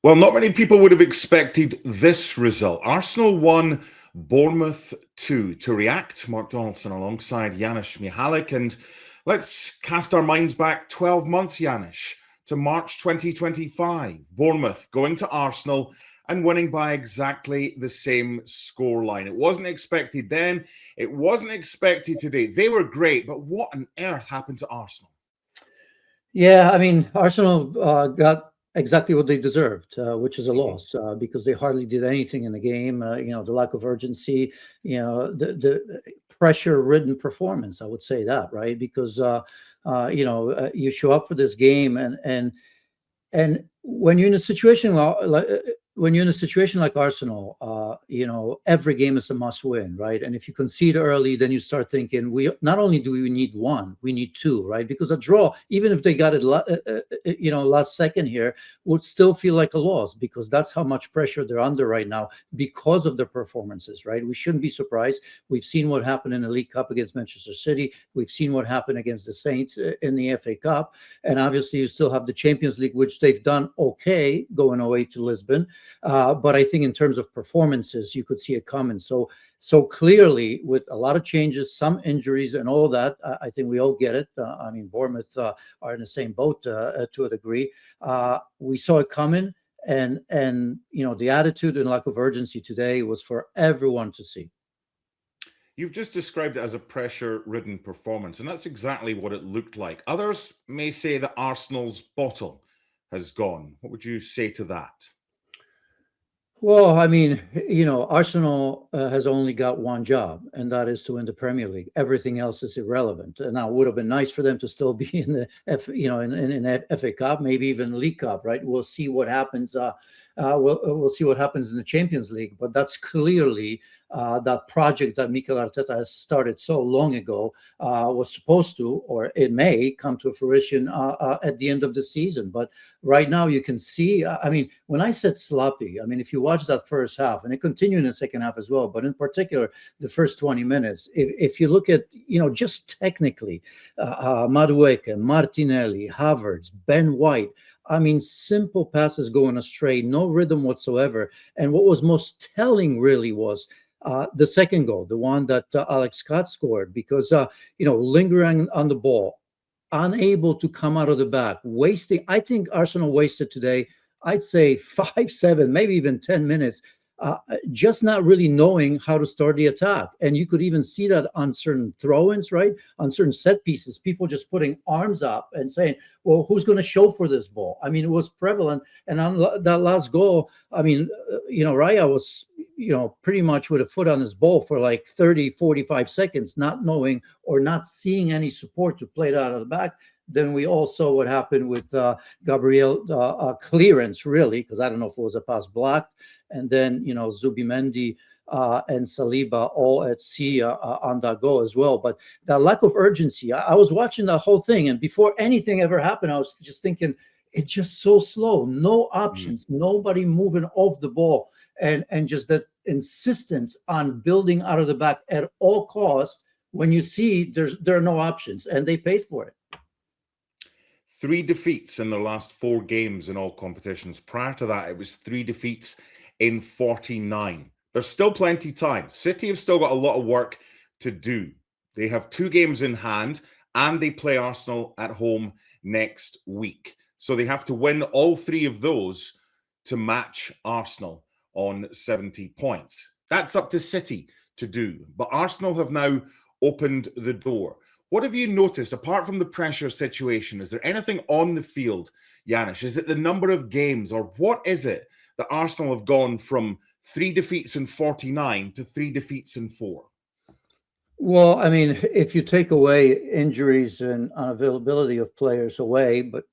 Well, not many people would have expected this result. Arsenal won, Bournemouth 2. To react, Mark Donaldson alongside Janusz Michallik. And let's cast our minds back 12 months, Janusz, to March 2025. Bournemouth going to Arsenal and winning by exactly the same scoreline. It wasn't expected then. It wasn't expected today. They were great, but what on earth happened to Arsenal? Yeah, I mean, Arsenal got exactly what they deserved, which is a loss because they hardly did anything in the game. The lack of urgency, the pressure-ridden performance. I would say that, right? Because you show up for this game, and when you're in a situation like Arsenal, every game is a must-win, right? And if you concede early, then you start thinking, we not only do we need one, we need two, right? Because a draw, even if they got it, last second here, would still feel like a loss because that's how much pressure they're under right now because of their performances, right? We shouldn't be surprised. We've seen what happened in the League Cup against Manchester City. We've seen what happened against the Saints in the FA Cup, and obviously you still have the Champions League, which they've done okay going away to Lisbon. But I think in terms of performances, you could see it coming. So clearly, with a lot of changes, some injuries, and all that, I think we all get it. I mean, Bournemouth are in the same boat to a degree. We saw it coming, and the attitude and lack of urgency today was for everyone to see. You've just described it as a pressure-ridden performance, and that's exactly what it looked like. Others may say that Arsenal's bottle has gone. What would you say to that? Well, I mean, Arsenal has only got one job, and that is to win the Premier League. Everything else is irrelevant. And now, it would have been nice for them to still be in the in FA Cup, maybe even League Cup, right? We'll see what happens. We'll see what happens in the Champions League. But that's clearly that project that Mikel Arteta has started so long ago was supposed to, or it may come to fruition at the end of the season. But right now, you can see. I mean, when I said sloppy, I mean, if you watch that first half, and it continued in the second half as well, but in particular, the first 20 minutes, if you look at, just technically, Madueke, Martinelli, Havertz, Ben White, I mean, simple passes going astray, no rhythm whatsoever. And what was most telling really was the second goal, the one that Alex Scott scored, because, lingering on the ball, unable to come out of the back, wasting. I think Arsenal wasted today, I'd say 5, 7, maybe even 10 minutes, just not really knowing how to start the attack. And you could even see that on certain throw-ins, right? On certain set pieces, people just putting arms up and saying, well, who's going to show for this ball? I mean, it was prevalent. And on that last goal, I mean, Raya was, pretty much with a foot on his ball for like 30, 45 seconds, not knowing or not seeing any support to play it out of the back. Then we all saw what happened with Gabriel clearance, really, because I don't know if it was a pass blocked. And then, Zubimendi and Saliba all at sea on that goal as well. But that lack of urgency, I was watching the whole thing. And before anything ever happened, I was just thinking, it's just so slow. No options, nobody moving off the ball. And just that insistence on building out of the back at all costs when you see there are no options. And they paid for it. 3 defeats in their last 4 games in all competitions. Prior to that, it was 3 defeats in 49. There's still plenty of time. City have still got a lot of work to do. They have 2 games in hand, and they play Arsenal at home next week. So they have to win all 3 of those to match Arsenal on 70 points. That's up to City to do. But Arsenal have now opened the door. What have you noticed, apart from the pressure situation? Is there anything on the field, Janusz? Is it the number of games, or what is it that Arsenal have gone from 3 defeats in 49 to 3 defeats in 4? Well, I mean, if you take away injuries and unavailability of players away, but,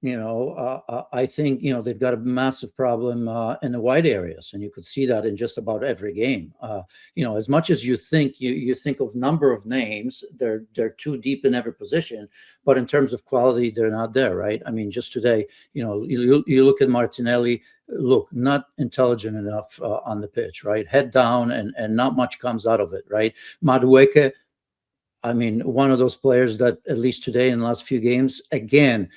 I think, they've got a massive problem in the wide areas. And you could see that in just about every game. As much as you think of number of names, they're too deep in every position. But in terms of quality, they're not there, right? I mean, just today, you look at Martinelli, not intelligent enough on the pitch, right? Head down and not much comes out of it, right? Madueke, I mean, one of those players that, at least today in the last few games, again,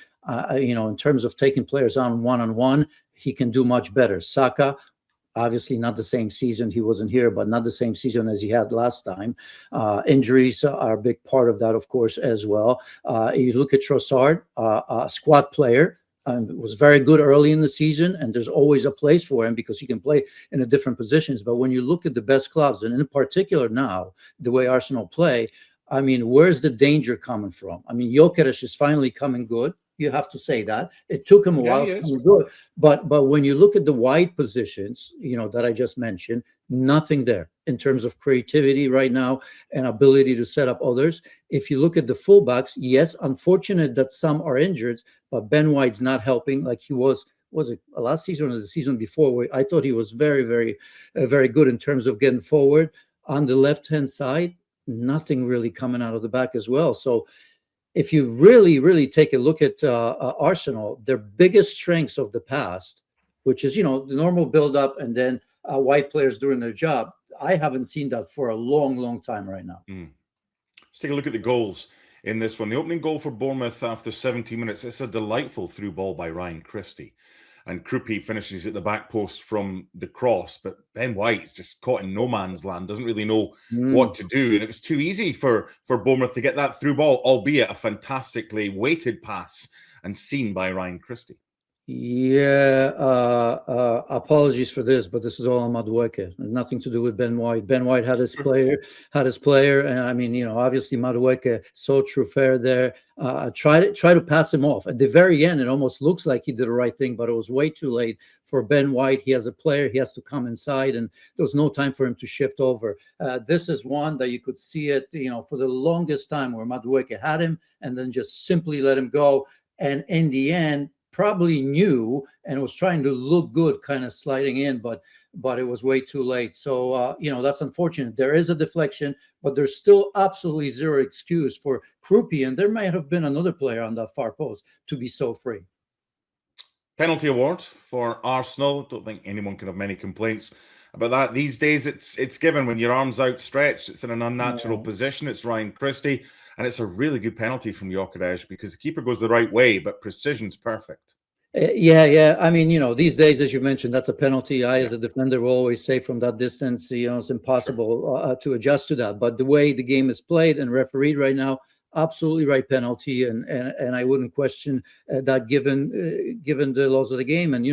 in terms of taking players on one-on-one, he can do much better. Saka, obviously not the same season. He wasn't here, but not the same season as he had last time. Injuries are a big part of that, of course, as well. You look at Trossard, a squad player, was very good early in the season, and there's always a place for him because he can play in the different positions. But when you look at the best clubs, and in particular now, the way Arsenal play, I mean, where's the danger coming from? I mean, Gyökeres is finally coming good. You have to say that. It took him a while to come good. But when you look at the wide positions, that I just mentioned, nothing there in terms of creativity right now and ability to set up others. If you look at the fullbacks, yes, unfortunate that some are injured, but Ben White's not helping like he was it last season or the season before, where I thought he was very, very, very good in terms of getting forward. On the left-hand side, nothing really coming out of the back as well. So if you really, really take a look at Arsenal, their biggest strengths of the past, which is, the normal build-up and then white players doing their job, I haven't seen that for a long, long time right now. Let's take a look at the goals in this one. The opening goal for Bournemouth after 70 minutes, it's a delightful through ball by Ryan Christie. And Krupi finishes at the back post from the cross, but Ben White's just caught in no man's land, doesn't really know what to do. And it was too easy for Bournemouth to get that through ball, albeit a fantastically weighted pass and seen by Ryan Christie. Yeah, apologies for this, but this is all on Madueke. Nothing to do with Ben White. Ben White had his player, and I mean, obviously Madueke so true fair there. Try to pass him off. At the very end, it almost looks like he did the right thing, but it was way too late for Ben White. He has a player, he has to come inside, and there was no time for him to shift over. This is one that you could see it, for the longest time where Madueke had him and then just simply let him go. And in the end, probably knew and was trying to look good, kind of sliding in, but it was way too late. So, that's unfortunate. There is a deflection, but there's still absolutely zero excuse for Krupi, and there might have been another player on that far post to be so free. Penalty award for Arsenal. Don't think anyone can have many complaints about that. These days, it's given when your arm's outstretched. It's in an unnatural position. It's Ryan Christie. And it's a really good penalty from Gyökeres because the keeper goes the right way, but precision's perfect. Yeah. I mean, these days, as you mentioned, that's a penalty. I, as a defender, will always say from that distance, it's impossible to adjust to that. But the way the game is played and refereed right now, absolutely right penalty, and I wouldn't question that given the laws of the game. And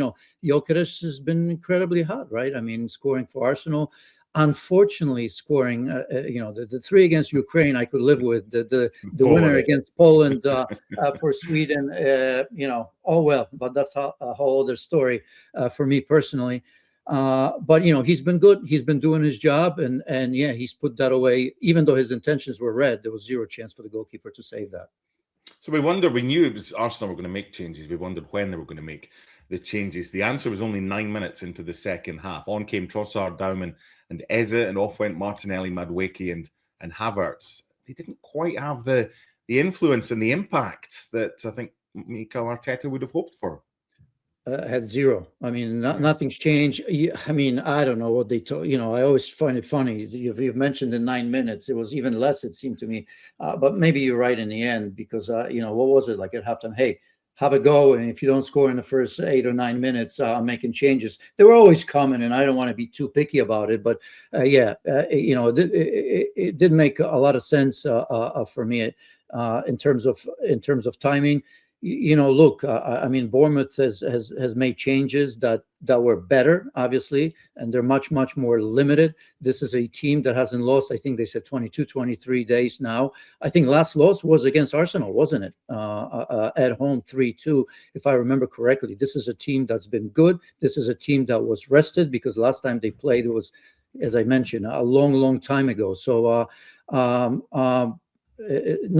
Gyökeres has been incredibly hot, right? I mean, scoring for Arsenal. Unfortunately, scoring, the 3 against Ukraine, I could live with. The winner against Poland for Sweden, oh well, but that's a whole other story for me personally. But he's been good. He's been doing his job, and yeah, he's put that away. Even though his intentions were red, there was zero chance for the goalkeeper to save that. So we knew it was Arsenal were going to make changes. We wondered when they were going to make the changes. The answer was only 9 minutes into the second half. On came Trossard, Dauman, and Eze, and off went Martinelli, Madueke, and Havertz. They didn't quite have the influence and the impact that I think Mikel Arteta would have hoped for. Had zero. I mean, nothing's changed. I mean, I don't know what they told. I always find it funny. You've mentioned in 9 minutes. It was even less, it seemed to me. But maybe you're right in the end because, what was it like at halftime? Hey, have a go. And if you don't score in the first 8 or 9 minutes, I'm making changes. They were always coming, and I don't want to be too picky about it. But it did make a lot of sense for me in terms of timing. Look, I mean, Bournemouth has made changes that were better, obviously, and they're much, much more limited. This is a team that hasn't lost, I think they said 22, 23 days now. I think last loss was against Arsenal, wasn't it? At home, 3-2, if I remember correctly. This is a team that's been good. This is a team that was rested because last time they played, it was, as I mentioned, a long, long time ago. So no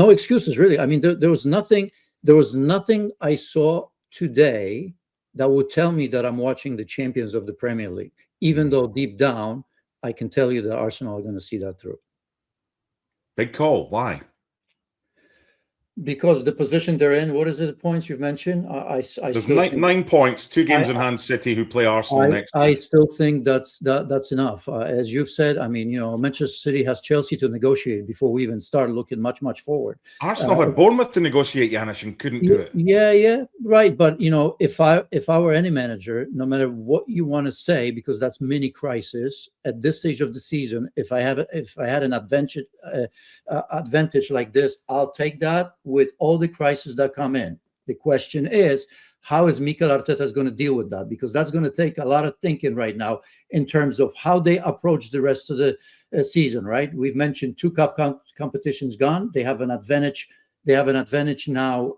excuses, really. I mean, there was nothing I saw today that would tell me that I'm watching the champions of the Premier League, even though deep down, I can tell you that Arsenal are going to see that through. Big call. Why? because the position they're in. What is it? The points you've mentioned? I There's still think, 9 points, 2 games I, in hand. City, who play Arsenal next I week. still think that's enough. As you've said, I mean, Manchester City has Chelsea to negotiate before we even start looking much forward. Arsenal had Bournemouth to negotiate, Janusz, and couldn't do it. Yeah, right. But if I were any manager, no matter what you want to say, because that's mini crisis at this stage of the season, if I had an advantage like this, I'll take that with all the crises that come in. The question is, how is Mikel Arteta going to deal with that? Because that's going to take a lot of thinking right now in terms of how they approach the rest of the season. Right? We've mentioned 2 cup competitions gone. They have an advantage. They have an advantage now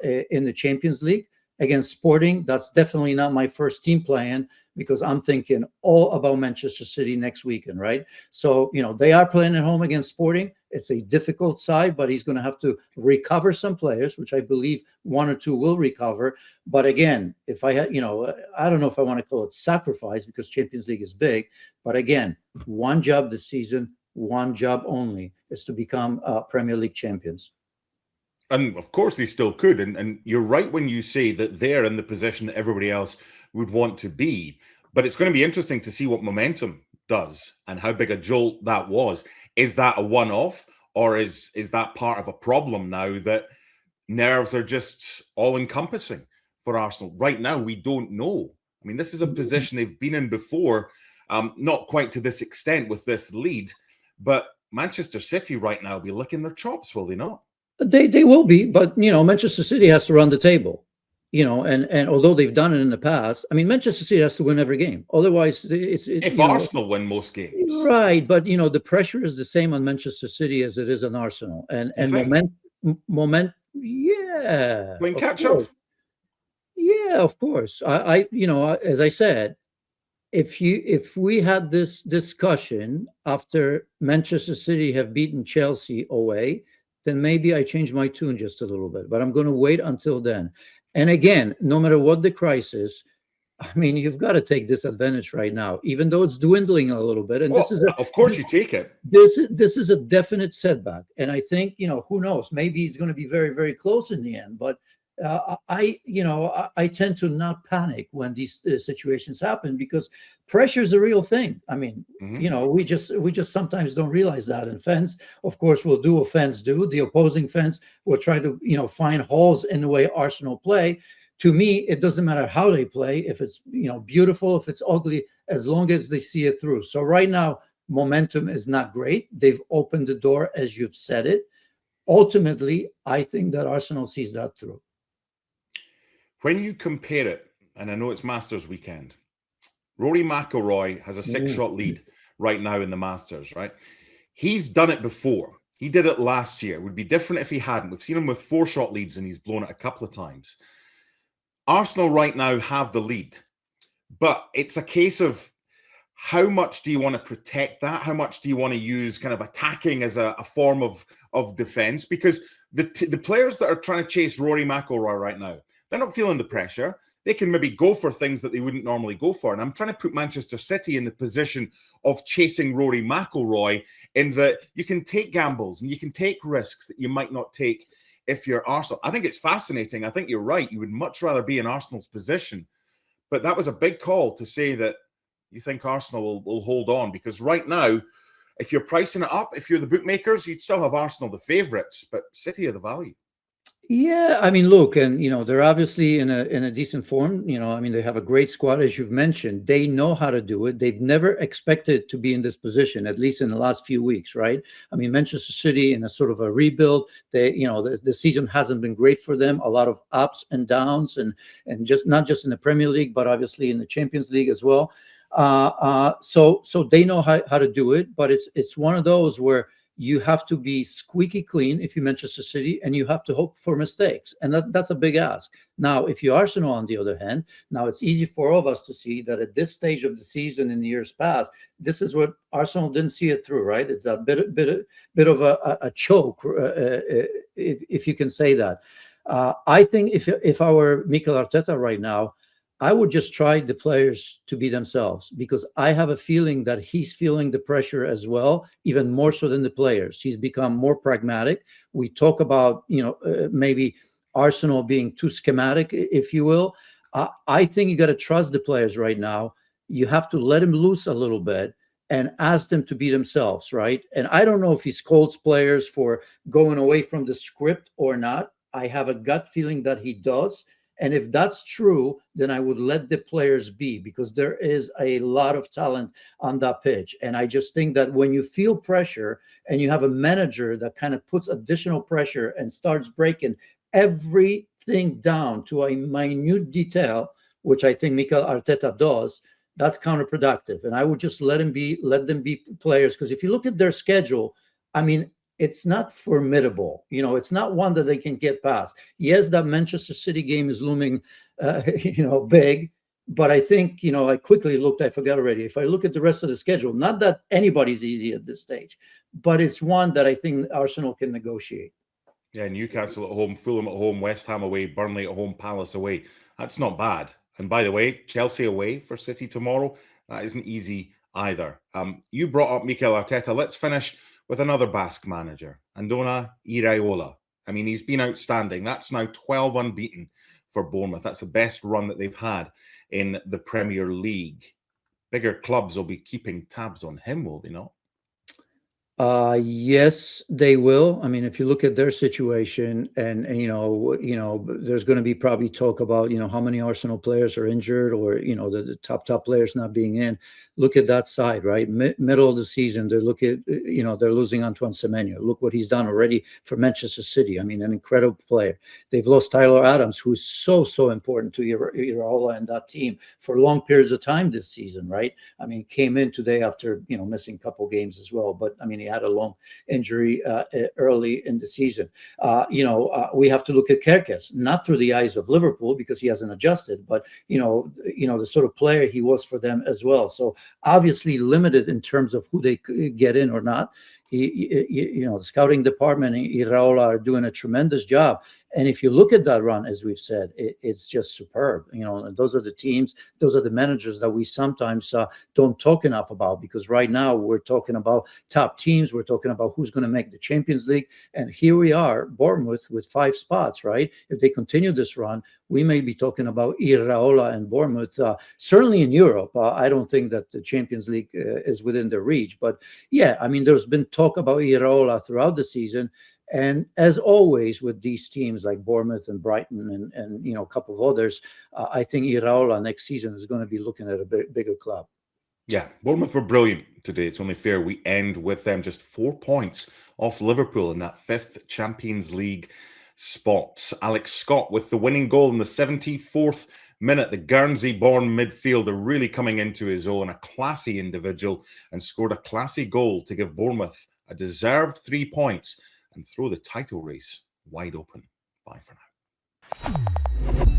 in the Champions League against Sporting. That's definitely not my first team playing, because I'm thinking all about Manchester City next weekend, right? So, they are playing at home against Sporting. It's a difficult side, but he's going to have to recover some players, which I believe 1 or 2 will recover. But again, if I had, I don't know if I want to call it sacrifice, because Champions League is big. But again, one job this season, one job only, is to become Premier League champions. And of course they still could. And you're right when you say that they're in the position that everybody else would want to be. But it's going to be interesting to see what momentum does and how big a jolt that was. Is that a one-off, or is that part of a problem now that nerves are just all-encompassing for Arsenal? Right now, we don't know. I mean, this is a position they've been in before, not quite to this extent with this lead, but Manchester City right now will be licking their chops, will they not? They will be, but Manchester City has to run the table, and although they've done it in the past, I mean, Manchester City has to win every game. Otherwise, it's if Arsenal win most games, right? But the pressure is the same on Manchester City as it is on Arsenal, and moment, yeah, playing catch up. Yeah, of course. I as I said, if we had this discussion after Manchester City have beaten Chelsea away, then maybe I change my tune just a little bit. But I'm going to wait until then. And again, no matter what the crisis, I mean, you've got to take this advantage right now, even though it's dwindling a little bit. And this is of course you take it. This is a definite setback. And I think, who knows, maybe it's going to be very, very close in the end. But I tend to not panic when these situations happen, because pressure is a real thing. I mean, we just sometimes don't realize that. And fans, of course, will do what fans do. The opposing fans will try to, find holes in the way Arsenal play. To me, it doesn't matter how they play. If it's, beautiful, if it's ugly, as long as they see it through. So right now, momentum is not great. They've opened the door, as you've said it. Ultimately, I think that Arsenal sees that through. When you compare it, and I know it's Masters weekend, Rory McIlroy has a 6-shot lead right now in the Masters, right? He's done it before. He did it last year. It would be different if he hadn't. We've seen him with 4-shot leads, and he's blown it a couple of times. Arsenal right now have the lead, but it's a case of how much do you want to protect that? How much do you want to use kind of attacking as a form of defense? Because the players that are trying to chase Rory McIlroy right now, they're not feeling the pressure. They can maybe go for things that they wouldn't normally go for. And I'm trying to put Manchester City in the position of chasing Rory McIlroy, in that you can take gambles and you can take risks that you might not take if you're Arsenal. I think it's fascinating. I think you're right. You would much rather be in Arsenal's position. But that was a big call to say that you think Arsenal will hold on, because right now, if you're pricing it up, if you're the bookmakers, you'd still have Arsenal the favourites, but City are the value. Yeah, I mean, look, and they're obviously in a decent form. I mean, they have a great squad, as you've mentioned. They know how to do it. They've never expected to be in this position, at least in the last few weeks, right? I mean, Manchester City in a sort of a rebuild. They, the season hasn't been great for them. A lot of ups and downs, and just not just in the Premier League, but obviously in the Champions League as well. So they know how to do it, but it's one of those where you have to be squeaky clean if you're Manchester City, and you have to hope for mistakes. And that's a big ask. Now, if you're Arsenal, on the other hand, now it's easy for all of us to see that at this stage of the season in the years past, this is what Arsenal didn't see it through, right? It's a bit of a choke, if you can say that. I think if I were Mikel Arteta right now, I would just try the players to be themselves, because I have a feeling that he's feeling the pressure as well, even more so than the players. He's become more pragmatic. We talk about, maybe Arsenal being too schematic, if you will. I think you got to trust the players right now. You have to let them loose a little bit and ask them to be themselves, right? And I don't know if he scolds players for going away from the script or not. I have a gut feeling that he does. And if that's true, then I would let the players be, because there is a lot of talent on that pitch. And I just think that when you feel pressure and you have a manager that kind of puts additional pressure and starts breaking everything down to a minute detail, which I think Mikel Arteta does, that's counterproductive. And I would just let them be players, because if you look at their schedule, I mean, it's not formidable. It's not one that they can get past. Yes, that Manchester City game is looming, big. But I think, I quickly looked, I forgot already. If I look at the rest of the schedule, not that anybody's easy at this stage, but it's one that I think Arsenal can negotiate. Yeah, Newcastle at home, Fulham at home, West Ham away, Burnley at home, Palace away. That's not bad. And by the way, Chelsea away for City tomorrow. That isn't easy either. You brought up Mikel Arteta. Let's finish with another Basque manager, Andoni Iraola. I mean, he's been outstanding. That's now 12 unbeaten for Bournemouth. That's the best run that they've had in the Premier League. Bigger clubs will be keeping tabs on him, will they not? Yes, they will. I mean, if you look at their situation, and there's going to be probably talk about, how many Arsenal players are injured, or, the top players not being in. Look at that side, right? Middle of the season, they're they're losing Antoine Semenyo. Look what he's done already for Manchester City. I mean, an incredible player. They've lost Tyler Adams, who's so important to Iraola and that team for long periods of time this season, right? I mean, came in today after, missing a couple games as well. But I mean, he had a long injury early in the season. We have to look at Kerkez, not through the eyes of Liverpool, because he hasn't adjusted, but the sort of player he was for them as well. So obviously limited in terms of who they could get in or not. The scouting department and Iraola are doing a tremendous job. And if you look at that run, as we've said, it's just superb. And those are the teams, those are the managers that we sometimes don't talk enough about, because right now we're talking about top teams. We're talking about who's going to make the Champions League. And here we are, Bournemouth with 5 spots, right? If they continue this run, we may be talking about Iraola and Bournemouth, certainly in Europe. I don't think that the Champions League is within their reach. But yeah, I mean, there's been talk about Iraola throughout the season. And as always with these teams like Bournemouth and Brighton and a couple of others, I think Iraola next season is going to be looking at a bigger club. Yeah, Bournemouth were brilliant today. It's only fair we end with them just 4 points off Liverpool in that 5th Champions League spot. Alex Scott with the winning goal in the 74th minute. The Guernsey-born midfielder really coming into his own, a classy individual, and scored a classy goal to give Bournemouth a deserved 3 points and throw the title race wide open. Bye for now.